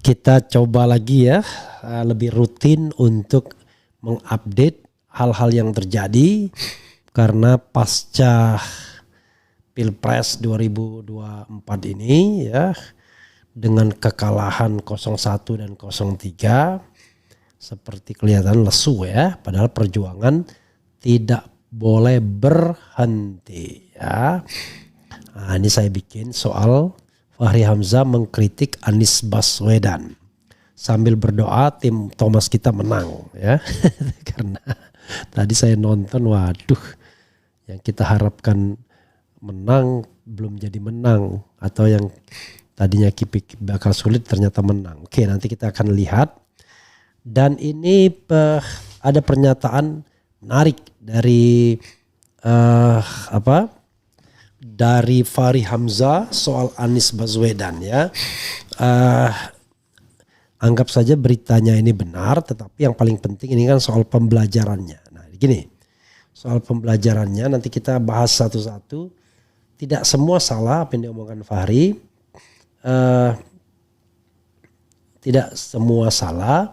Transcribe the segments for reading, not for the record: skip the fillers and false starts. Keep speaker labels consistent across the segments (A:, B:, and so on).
A: kita coba lagi ya, lebih rutin untuk mengupdate hal-hal yang terjadi karena pasca Pilpres 2024 ini ya, dengan kekalahan 01 dan 03 seperti kelihatan lesu ya, padahal perjuangan tidak boleh berhenti ya. Nah, ini saya bikin soal Fahri Hamzah mengkritik Anies Baswedan sambil berdoa tim Thomas kita menang ya. Karena tadi saya nonton, waduh, yang kita harapkan menang belum jadi menang, atau yang tadinya bakal sulit ternyata menang. Oke, nanti kita akan lihat. Dan ini ada pernyataan menarik dari dari Fahri Hamzah soal Anies Baswedan ya. Anggap saja beritanya ini benar, tetapi yang paling penting ini kan soal pembelajarannya. Nah gini, soal pembelajarannya nanti kita bahas satu-satu. Tidak semua salah apa yang diomongkan Fahri, tidak semua salah,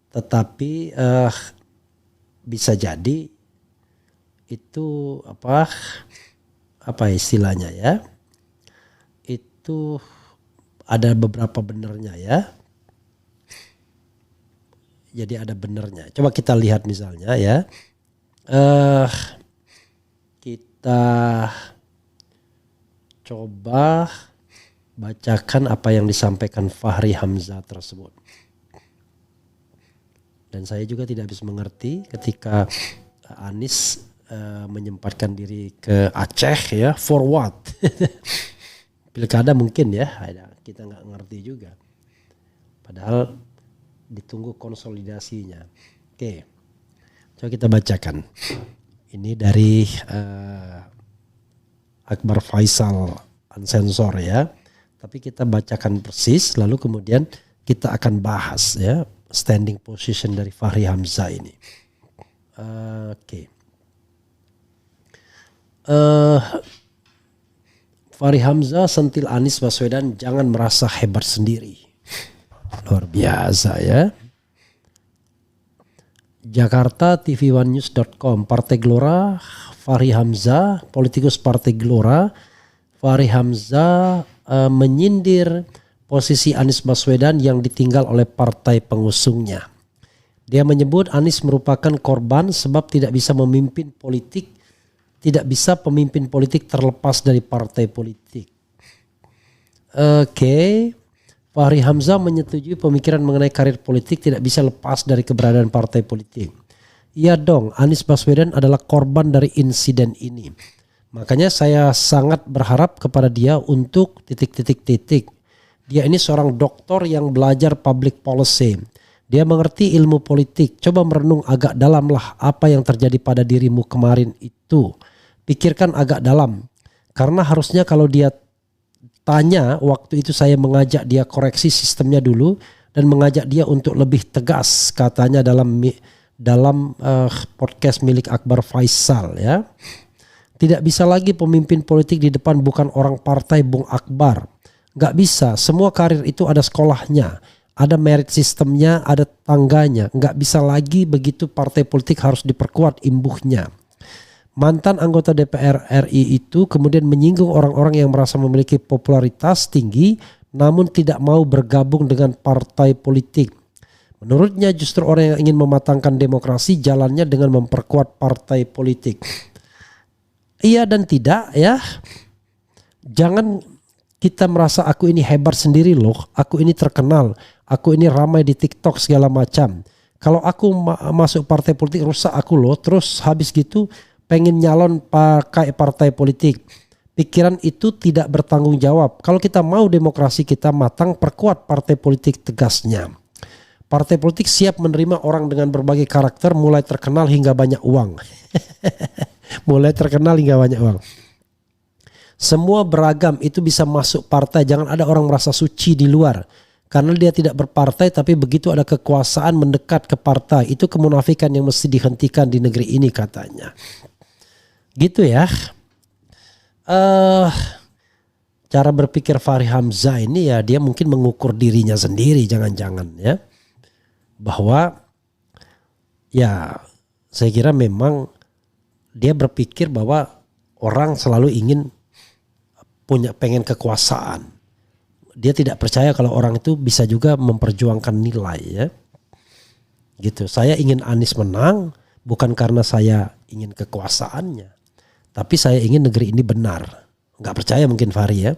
A: tetapi bisa jadi itu apa istilahnya ya, itu ada beberapa benernya ya. Jadi ada benernya. Coba kita lihat misalnya ya, kita coba bacakan apa yang disampaikan Fahri Hamzah tersebut. Dan saya juga tidak bisa mengerti ketika Anies menyempatkan diri ke Aceh ya, for what? Pilkada mungkin ya, kita nggak ngerti juga. Padahal ditunggu konsolidasinya. Oke, coba kita bacakan. Ini dari Akbar Faisal Unsensor ya. Tapi kita bacakan persis, lalu kemudian kita akan bahas ya standing position dari Fahri Hamzah ini. Oke. Fahri Hamzah sentil Anies Baswedan, jangan merasa hebat sendiri. Luar biasa ya. Jakarta tv1news.com, Partai Gelora Fahri Hamzah, politikus Partai Gelora Fahri Hamzah menyindir posisi Anies Baswedan yang ditinggal oleh partai pengusungnya. Dia menyebut Anies merupakan korban sebab tidak bisa memimpin politik, tidak bisa pemimpin politik terlepas dari partai politik. Oke. Fahri Hamzah menyetujui pemikiran mengenai karir politik tidak bisa lepas dari keberadaan partai politik. Iya dong, Anies Baswedan adalah korban dari insiden ini. Makanya saya sangat berharap kepada dia untuk titik-titik-titik. Dia ini seorang doktor yang belajar public policy. Dia mengerti ilmu politik. Coba merenung agak dalam lah apa yang terjadi pada dirimu kemarin itu. Pikirkan agak dalam. Karena harusnya kalau dia tanya, waktu itu saya mengajak dia koreksi sistemnya dulu dan mengajak dia untuk lebih tegas, katanya dalam podcast milik Akbar Faisal ya. Tidak bisa lagi pemimpin politik di depan bukan orang partai Bung Akbar. Gak bisa, semua karir itu ada sekolahnya, ada merit sistemnya, ada tangganya. Gak bisa lagi begitu partai politik harus diperkuat imbuhnya. Mantan anggota DPR RI itu kemudian menyinggung orang-orang yang merasa memiliki popularitas tinggi namun tidak mau bergabung dengan partai politik. Menurutnya justru orang yang ingin mematangkan demokrasi jalannya dengan memperkuat partai politik. Iya dan tidak ya. Jangan kita merasa aku ini hebat sendiri loh, aku ini terkenal, aku ini ramai di TikTok segala macam. Kalau aku masuk partai politik rusak aku loh, terus habis gitu pengen nyalon pakai partai politik. Pikiran itu tidak bertanggung jawab. Kalau kita mau demokrasi kita matang, perkuat partai politik, tegasnya. Partai politik siap menerima orang dengan berbagai karakter, mulai terkenal hingga banyak uang. Mulai terkenal hingga banyak uang. Semua beragam itu bisa masuk partai. Jangan ada orang merasa suci di luar. Karena dia tidak berpartai tapi begitu ada kekuasaan mendekat ke partai. Itu kemunafikan yang mesti dihentikan di negeri ini katanya. Gitu ya. cara berpikir Fahri Hamzah ini ya dia mungkin mengukur dirinya sendiri jangan-jangan ya. Bahwa ya saya kira memang dia berpikir bahwa orang selalu ingin pengen kekuasaan. Dia tidak percaya kalau orang itu bisa juga memperjuangkan nilai ya. Gitu. Saya ingin Anies menang bukan karena saya ingin kekuasaannya, tapi saya ingin negeri ini benar. Nggak percaya mungkin Fahri ya.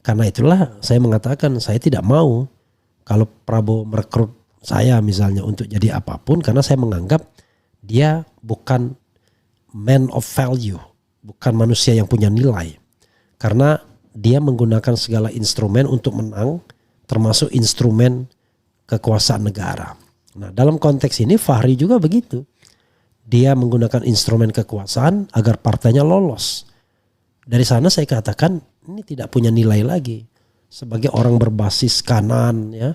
A: Karena itulah saya mengatakan saya tidak mau kalau Prabowo merekrut saya misalnya untuk jadi apapun, karena saya menganggap dia bukan man of value, bukan manusia yang punya nilai. Karena dia menggunakan segala instrumen untuk menang, termasuk instrumen kekuasaan negara. Nah, dalam konteks ini Fahri juga begitu. Dia menggunakan instrumen kekuasaan agar partainya lolos. Dari sana saya katakan ini tidak punya nilai lagi. Sebagai orang berbasis kanan ya,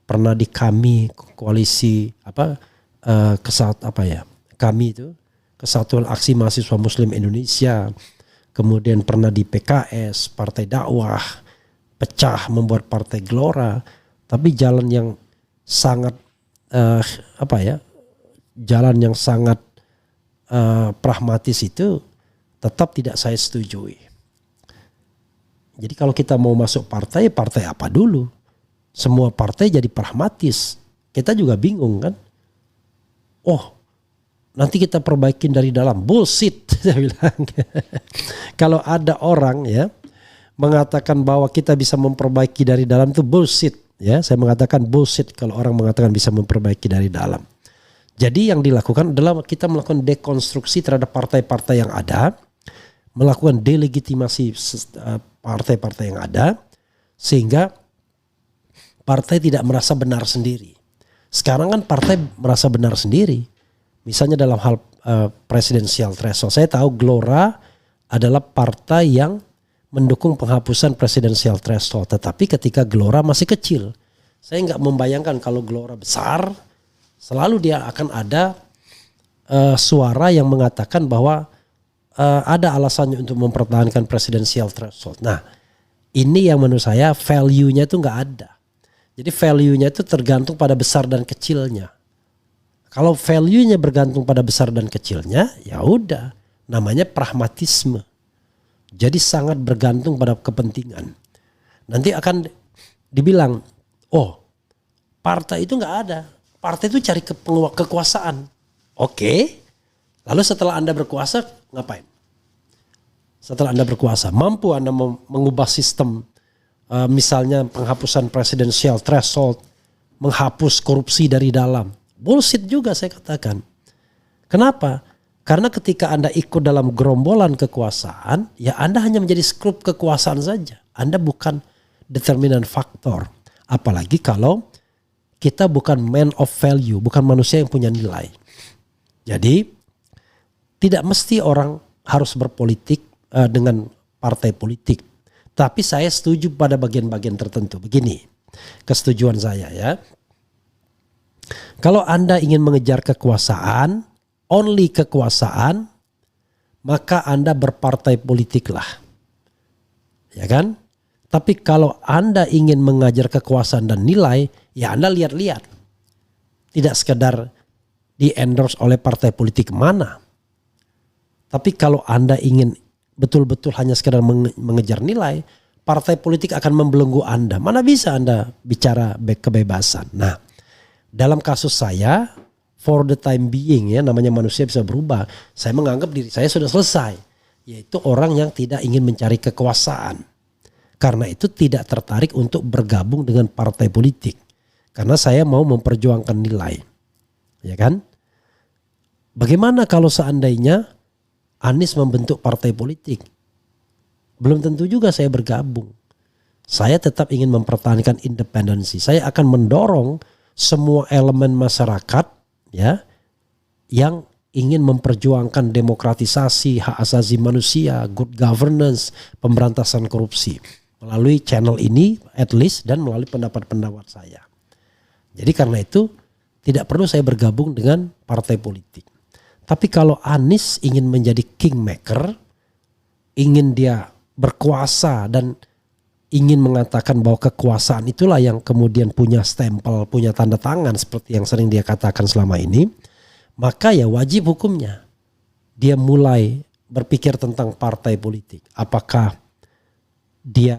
A: pernah di kami koalisi kami itu Kesatuan Aksi Mahasiswa Muslim Indonesia, kemudian pernah di PKS, Partai Dakwah, pecah membuat Partai Gelora, tapi jalan yang sangat jalan yang sangat pragmatis itu tetap tidak saya setujui. Jadi kalau kita mau masuk partai apa dulu? Semua partai jadi pragmatis. Kita juga bingung kan? Oh, nanti kita perbaikin dari dalam. Bullshit, saya bilang. Kalau ada orang ya mengatakan bahwa kita bisa memperbaiki dari dalam, itu bullshit. Ya, saya mengatakan bullshit kalau orang mengatakan bisa memperbaiki dari dalam. Jadi yang dilakukan adalah kita melakukan dekonstruksi terhadap partai-partai yang ada, melakukan delegitimasi partai-partai yang ada, sehingga partai tidak merasa benar sendiri. Sekarang kan partai merasa benar sendiri. Misalnya dalam hal presidensial threshold, saya tahu Gelora adalah partai yang mendukung penghapusan presidensial threshold. Tetapi ketika Gelora masih kecil, saya nggak membayangkan kalau Gelora besar, selalu dia akan ada suara yang mengatakan bahwa ada alasannya untuk mempertahankan presidensial threshold. Nah, ini yang menurut saya value-nya itu nggak ada. Jadi value-nya itu tergantung pada besar dan kecilnya. Kalau value-nya bergantung pada besar dan kecilnya, ya udah, namanya pragmatisme. Jadi sangat bergantung pada kepentingan. Nanti akan dibilang, oh partai itu nggak ada. Partai itu cari kekuasaan. Oke. Lalu setelah Anda berkuasa ngapain? Setelah Anda berkuasa, mampu Anda mengubah sistem, misalnya penghapusan presidensial threshold, menghapus korupsi dari dalam. Bullshit juga saya katakan. Kenapa? Karena ketika Anda ikut dalam gerombolan kekuasaan, ya Anda hanya menjadi skrup kekuasaan saja. Anda bukan determinan faktor. Apalagi kalau kita bukan man of value, bukan manusia yang punya nilai. Jadi tidak mesti orang harus berpolitik dengan partai politik. Tapi saya setuju pada bagian-bagian tertentu. Begini kesetujuan saya ya. Kalau Anda ingin mengejar kekuasaan, only kekuasaan, maka Anda berpartai politik lah. Ya kan? Tapi kalau Anda ingin mengajar kekuasaan dan nilai, ya Anda lihat-lihat. Tidak sekedar di-endorse oleh partai politik mana. Tapi kalau Anda ingin betul-betul hanya sekedar mengejar nilai, partai politik akan membelenggu Anda. Mana bisa Anda bicara kebebasan. Nah, dalam kasus saya, for the time being ya, namanya manusia bisa berubah. Saya menganggap diri saya sudah selesai. Yaitu orang yang tidak ingin mencari kekuasaan. Karena itu tidak tertarik untuk bergabung dengan partai politik. Karena saya mau memperjuangkan nilai. Ya kan? Bagaimana kalau seandainya Anies membentuk partai politik? Belum tentu juga saya bergabung. Saya tetap ingin mempertahankan independensi. Saya akan mendorong semua elemen masyarakat ya yang ingin memperjuangkan demokratisasi, hak asasi manusia, good governance, pemberantasan korupsi melalui channel ini at least dan melalui pendapat-pendapat saya. Jadi karena itu tidak perlu saya bergabung dengan partai politik. Tapi kalau Anies ingin menjadi kingmaker, ingin dia berkuasa dan ingin mengatakan bahwa kekuasaan itulah yang kemudian punya stempel, punya tanda tangan seperti yang sering dia katakan selama ini, maka ya wajib hukumnya dia mulai berpikir tentang partai politik. Apakah dia